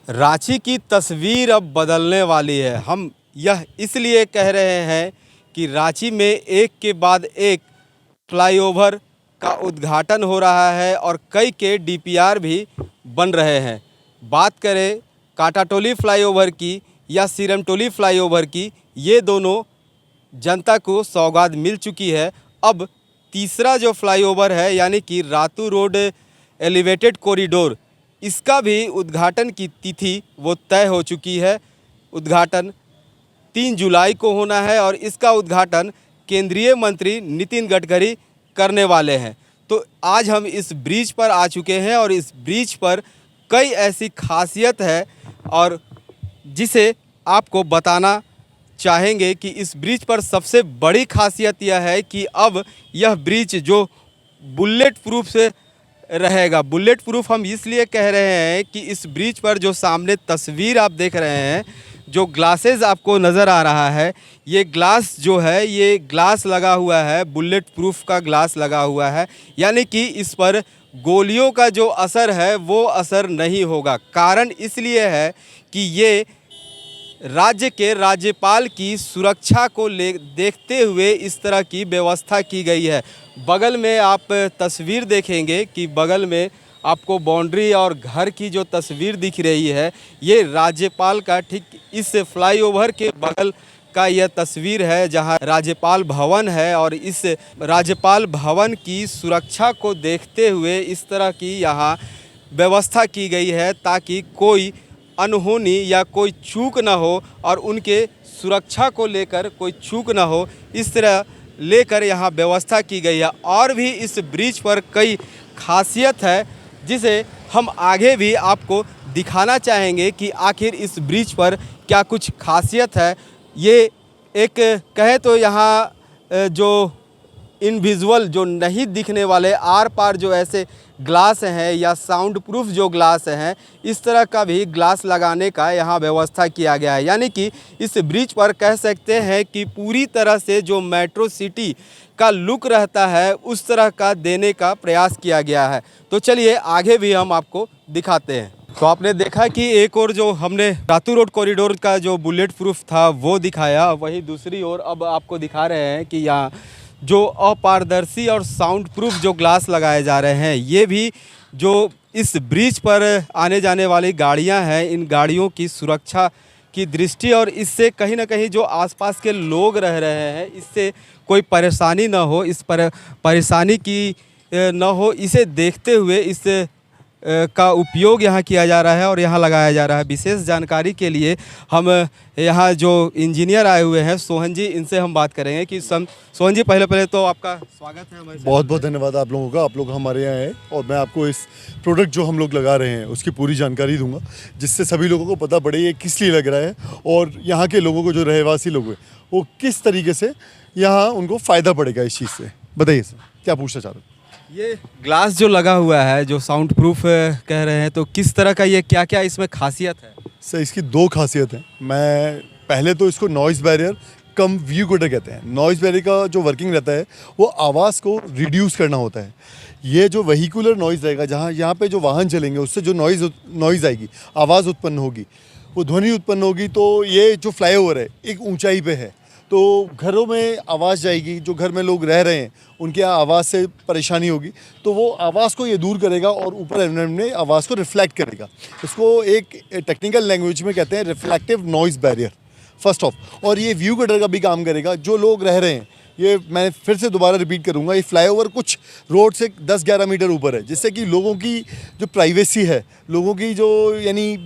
रांची की तस्वीर अब बदलने वाली है। हम यह इसलिए कह रहे हैं कि रांची में एक के बाद एक फ्लाईओवर का उद्घाटन हो रहा है और कई के डीपीआर भी बन रहे हैं। बात करें कांटाटोली फ्लाईओवर की या सिरमटोली फ्लाईओवर की, ये दोनों जनता को सौगात मिल चुकी है। अब तीसरा जो फ्लाईओवर है यानी कि रातू रोड एलिवेटेड कॉरिडोर, इसका भी उद्घाटन की तिथि वो तय हो चुकी है। उद्घाटन 3 जुलाई को होना है और इसका उद्घाटन केंद्रीय मंत्री नितिन गडकरी करने वाले हैं। तो आज हम इस ब्रिज पर आ चुके हैं और इस ब्रिज पर कई ऐसी खासियत है और जिसे आपको बताना चाहेंगे कि इस ब्रिज पर सबसे बड़ी खासियत यह है कि अब यह ब्रिज जो बुलेट प्रूफ से रहेगा। बुलेट प्रूफ हम इसलिए कह रहे हैं कि इस ब्रिज पर जो सामने तस्वीर आप देख रहे हैं, जो ग्लासेस आपको नज़र आ रहा है, ये ग्लास जो है ये ग्लास लगा हुआ है, बुलेट प्रूफ का ग्लास लगा हुआ है, यानी कि इस पर गोलियों का जो असर है वो असर नहीं होगा। कारण इसलिए है कि ये राज्य के राज्यपाल की सुरक्षा को देखते हुए इस तरह की व्यवस्था की गई है। बगल में आप तस्वीर देखेंगे कि बगल में आपको बाउंड्री और घर की जो तस्वीर दिख रही है, ये राज्यपाल का ठीक इस फ्लाईओवर के बगल का यह तस्वीर है जहां राज्यपाल भवन है और इस राज्यपाल भवन की सुरक्षा को देखते हुए इस तरह की यहाँ व्यवस्था की गई है ताकि कोई अनहोनी या कोई चूक ना हो और उनके सुरक्षा को लेकर कोई चूक ना हो, इस तरह लेकर यहाँ व्यवस्था की गई है। और भी इस ब्रिज पर कई खासियत है जिसे हम आगे भी आपको दिखाना चाहेंगे कि आखिर इस ब्रिज पर क्या कुछ खासियत है। ये एक कहे तो यहाँ जो इनविजुअल, जो नहीं दिखने वाले आर पार जो ऐसे ग्लास हैं या साउंड प्रूफ जो ग्लास हैं, इस तरह का भी ग्लास लगाने का यहाँ व्यवस्था किया गया है। यानी कि इस ब्रिज पर कह सकते हैं कि पूरी तरह से जो मेट्रो सिटी का लुक रहता है उस तरह का देने का प्रयास किया गया है। तो चलिए आगे भी हम आपको दिखाते हैं। तो आपने देखा कि एक और जो हमने रातू रोड कॉरिडोर का जो बुलेट प्रूफ था वो दिखाया, वहीं दूसरी ओर अब आपको दिखा रहे हैं कि यहाँ जो अपारदर्शी और साउंड प्रूफ जो ग्लास लगाए जा रहे हैं, ये भी जो इस ब्रिज पर आने जाने वाली गाड़ियां हैं, इन गाड़ियों की सुरक्षा की दृष्टि और इससे कहीं ना कहीं जो आसपास के लोग रह रहे हैं इससे कोई परेशानी ना हो, इस पर परेशानी की ना हो, इसे देखते हुए इस का उपयोग यहाँ किया जा रहा है और यहाँ लगाया जा रहा है। विशेष जानकारी के लिए हम यहाँ जो इंजीनियर आए हुए हैं सोहन जी, इनसे हम बात करेंगे कि सोहन जी, पहले तो आपका स्वागत है हमारे साथ। बहुत बहुत धन्यवाद आप लोगों का। आप लोग हमारे यहाँ आए और मैं आपको इस प्रोडक्ट जो हम लोग लगा रहे हैं उसकी पूरी जानकारी दूंगा, जिससे सभी लोगों को पता पड़े ये किस लिए लग रहा है और यहाँ के लोगों को, जो रहवासी लोग हैं, वो किस तरीके से यहाँ उनको फ़ायदा पड़ेगा इस चीज़ से। बताइए सर, क्या पूछना चाह रहे हैं? ये ग्लास जो लगा हुआ है जो साउंड प्रूफ कह रहे हैं, तो किस तरह का, ये क्या क्या इसमें खासियत है? सर इसकी 2 खासियत है। मैं पहले तो इसको नॉइज़ बैरियर कम व्यू कटर कहते हैं। नॉइज़ बैरियर का जो वर्किंग रहता है वो आवाज़ को रिड्यूस करना होता है। ये जो वेहिकुलर नॉइज़ रहेगा, जहाँ यहाँ पे जो वाहन चलेंगे उससे जो नॉइज़ आएगी, आवाज़ उत्पन्न होगी, वो ध्वनि उत्पन्न होगी। तो ये जो फ्लाईओवर है एक ऊंचाई पे है, तो घरों में आवाज़ जाएगी। जो घर में लोग रह रहे हैं उनके यहाँ आवाज़ से परेशानी होगी, तो वो आवाज़ को ये दूर करेगा और ऊपर एनवायरनमेंट में आवाज़ को रिफ्लेक्ट करेगा। इसको एक टेक्निकल लैंग्वेज में कहते हैं reflective noise barrier, first of. और ये व्यू कटर का भी काम करेगा। जो लोग रह रहे हैं, ये मैं फिर से दोबारा रिपीट करूंगा, ये फ्लाईओवर कुछ रोड से 10-11 मीटर ऊपर है, जिससे कि लोगों की जो प्राइवेसी है, लोगों की जो यानी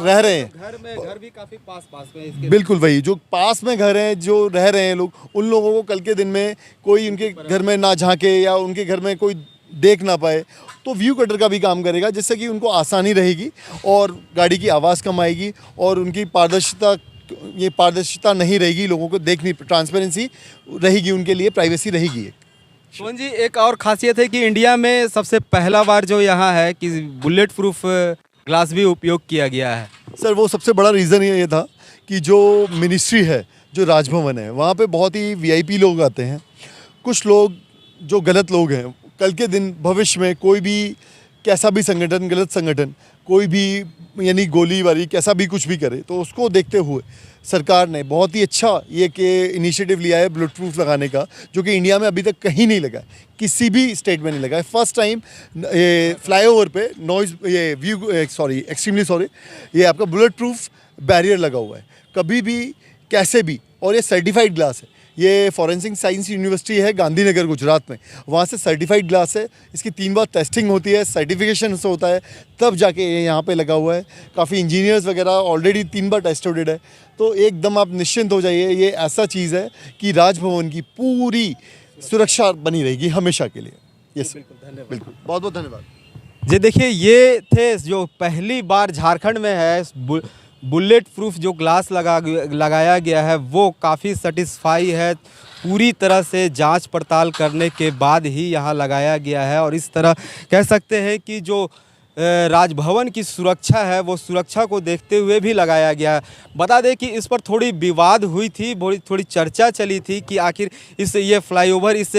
रह रहे हैं, घर भी काफ़ी पास में इसके, बिल्कुल वही जो पास में घर हैं, जो रह रहे हैं लोग, उन लोगों को कल के दिन में कोई उनके घर में ना झांके या उनके घर में कोई देख ना पाए, तो व्यू कटर का भी काम करेगा, जिससे कि उनको आसानी रहेगी और गाड़ी की आवाज़ कम आएगी और उनकी पारदर्शिता नहीं रहेगी, लोगों को देखनी, ट्रांसपेरेंसी रहेगी, उनके लिए प्राइवेसी रहेगी। सोहन जी, एक और खासियत है कि इंडिया में सबसे पहला बार जो यहाँ है कि बुलेट प्रूफ ग्लास भी उपयोग किया गया है। सर वो सबसे बड़ा रीज़न ये था कि जो मिनिस्ट्री है, जो राजभवन है, वहाँ पे बहुत ही वीआईपी लोग आते हैं। कुछ लोग जो गलत लोग हैं, कल के दिन भविष्य में कोई भी कैसा भी संगठन, गलत संगठन कोई भी यानी गोलीबारी कैसा भी कुछ भी करे, तो उसको देखते हुए सरकार ने बहुत ही अच्छा ये कि इनिशिएटिव लिया है बुलेट प्रूफ लगाने का, जो कि इंडिया में अभी तक कहीं नहीं लगा है, किसी भी स्टेट में नहीं लगा है। फर्स्ट टाइम ये फ्लाईओवर पे नॉइज़ ये व्यू सॉरी एक्सट्रीमली सॉरी ये आपका बुलेट प्रूफ बैरियर लगा हुआ है, कभी भी कैसे भी, और ये सर्टिफाइड ग्लास है। ये फॉरेंसिक साइंस यूनिवर्सिटी है गांधीनगर गुजरात में, वहाँ से सर्टिफाइड ग्लास है। इसकी 3 बार टेस्टिंग होती है, सर्टिफिकेशन से होता है, तब जाके ये यहाँ पे लगा हुआ है। काफ़ी इंजीनियर्स वगैरह ऑलरेडी 3 बार टेस्टेड है। तो एकदम आप निश्चिंत हो जाइए, ये ऐसा चीज़ है कि राजभवन की पूरी सुरक्षा बनी रहेगी हमेशा के लिए। यस बिल्कुल, बहुत बहुत धन्यवाद। जी देखिए, ये थे जो पहली बार झारखंड में है बुलेट प्रूफ जो ग्लास लगाया गया है, वो काफ़ी सेटिस्फाई है। पूरी तरह से जांच पड़ताल करने के बाद ही यहाँ लगाया गया है, और इस तरह कह सकते हैं कि जो राजभवन की सुरक्षा है वो सुरक्षा को देखते हुए भी लगाया गया है। बता दें कि इस पर थोड़ी विवाद हुई थी, थोड़ी चर्चा चली थी कि आखिर ये फ्लाईओवर इस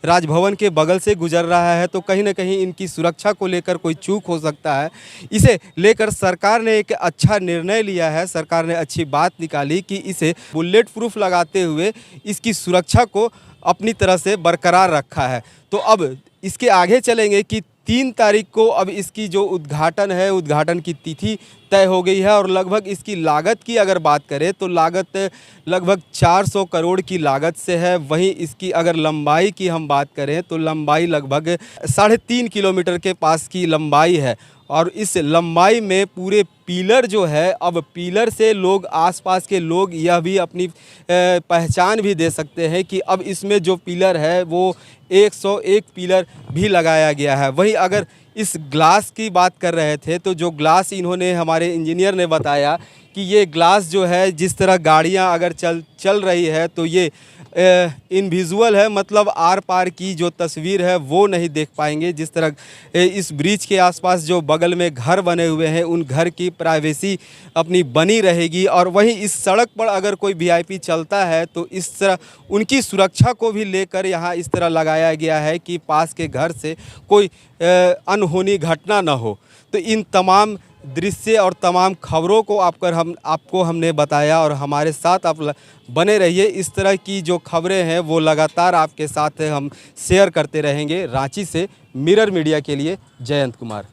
राजभवन के बगल से गुजर रहा है, तो कहीं ना कहीं इनकी सुरक्षा को लेकर कोई चूक हो सकता है। इसे लेकर सरकार ने एक अच्छा निर्णय लिया है, सरकार ने अच्छी बात निकाली कि इसे बुलेट प्रूफ लगाते हुए इसकी सुरक्षा को अपनी तरह से बरकरार रखा है। तो अब इसके आगे चलेंगे कि 3 तारीख को अब इसकी जो उद्घाटन है, उद्घाटन की तिथि तय हो गई है, और लगभग इसकी लागत की अगर बात करें तो लागत लगभग 400 करोड़ की लागत से है। वहीं इसकी अगर लंबाई की हम बात करें तो लंबाई लगभग 3.5 किलोमीटर के पास की लंबाई है, और इस लंबाई में पूरे पिलर जो है, अब पिलर से लोग आसपास के लोग यह भी अपनी पहचान भी दे सकते हैं कि अब इसमें जो पिलर है वो 101 पिलर भी लगाया गया है। वहीं अगर इस ग्लास की बात कर रहे थे तो जो ग्लास इन्होंने हमारे इंजीनियर ने बताया कि ये ग्लास जो है, जिस तरह गाड़ियां अगर चल रही है तो ये इनविजुअल है, मतलब आर पार की जो तस्वीर है वो नहीं देख पाएंगे। जिस तरह इस ब्रिज के आसपास जो बगल में घर बने हुए हैं, उन घर की प्राइवेसी अपनी बनी रहेगी, और वहीं इस सड़क पर अगर कोई वीआईपी चलता है तो इस तरह उनकी सुरक्षा को भी लेकर यहाँ इस तरह लगाया गया है कि पास के घर से कोई अनहोनी घटना न हो। तो इन तमाम दृश्य और तमाम खबरों को आपको हमने बताया, और हमारे साथ आप बने रहिए। इस तरह की जो खबरें हैं वो लगातार आपके साथ हम शेयर करते रहेंगे। रांची से मिरर मीडिया के लिए जयंत कुमार।